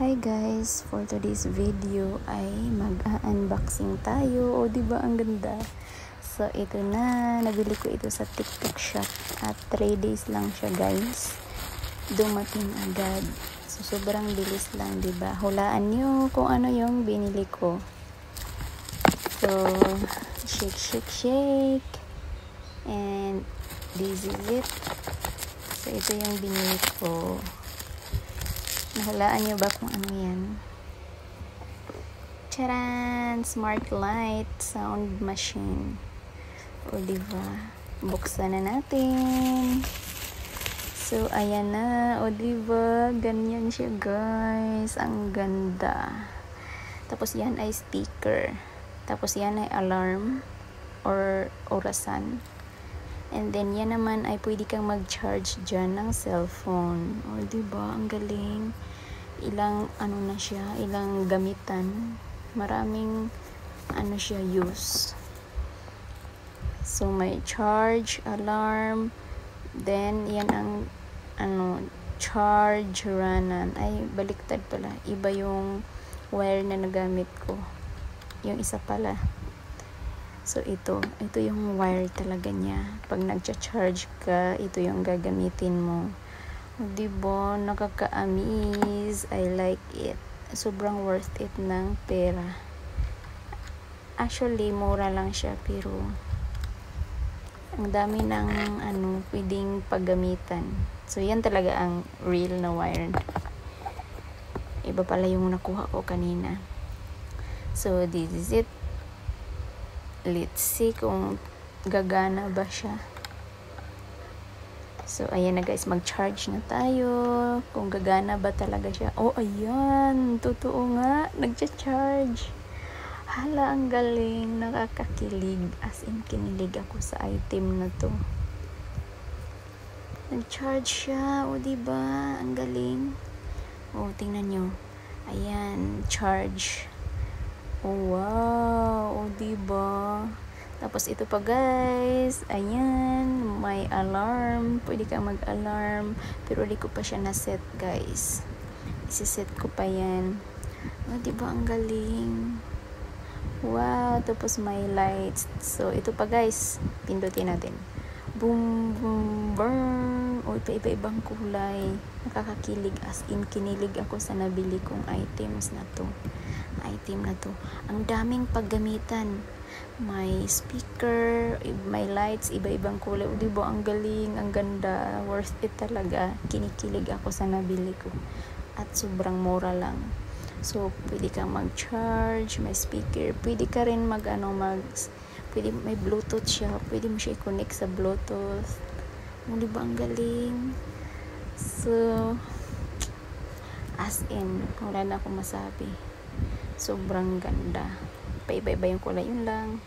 Hi guys, for today's video ay mag-unboxing tayo. O diba ang ganda? So ito na, nabili ko ito sa TikTok shop at 3 days lang siya guys. Dumating agad. So sobrang bilis lang, diba? Hulaan nyo kung ano yung binili ko. So shake. And this is it. So ito yung binili ko. Nahulaan nyo ba kung ano yan? Charan! Smart light sound machine. O diba? Buksan na natin. So ayan na. O diba? Ganyan siya guys. Ang ganda. Tapos yan ay speaker. Tapos yan ay alarm or orasan. And then, yan naman ay pwede kang mag-charge dyan ng cellphone. O, diba? Ang galing. Ilang, na siya, ilang gamitan. Maraming, siya, use. So, may charge, alarm, then, yan ang, charge, runan. Ay, baliktad pala. Iba yung wire na nagamit ko. Yung isa pala. So, ito yung wire talaga niya. Pag nagcha-charge ka, ito yung gagamitin mo. Diba? Nakaka-amaze. I like it. Sobrang worth it ng pera. Actually, mura lang siya, pero ang dami ng, pwedeng paggamitan. So, yan talaga ang real na wire. Iba pala yung nakuha ko kanina. So, this is it. Let's see kung gagana ba siya. So, ayan na guys, mag-charge na tayo. Kung gagana ba talaga siya. Oh, ayan. Totoo nga. Nagcha-charge. Hala, ang galing. Nakakakilig. As in, kinilig ako sa item na to. Nag-charge siya. O, diba? Ang galing. Oh, tingnan nyo. Ayan, charge. Oh, wow. O, diba? Tapos, ito pa, guys. Ayan. May alarm. Pwede ka mag-alarm. Pero, di ko pa siya na-set, guys. Isi-set ko pa yan. O, diba? Ang galing. Wow. Tapos, may lights. So, ito pa, guys. Pindutin natin. Boom, boom, burn. O, iba-ibang kulay. Nakakakilig. As in, kinilig ako sa nabili kong items na to. Ang daming paggamitan. May speaker, may lights, iba-ibang kulay. O, diba? Ang galing, ang ganda. Worth it talaga. Kinikilig ako sa nabili ko. At sobrang mura lang. So, pwede kang mag-charge, may speaker. Pwede ka rin pwede, may Bluetooth siya. Pwede mo siya i-connect sa Bluetooth. O, diba? Ang galing. So, as in, wala na akong masabi. Sobrang ganda. Paiba-iba yung kulay, yun lang.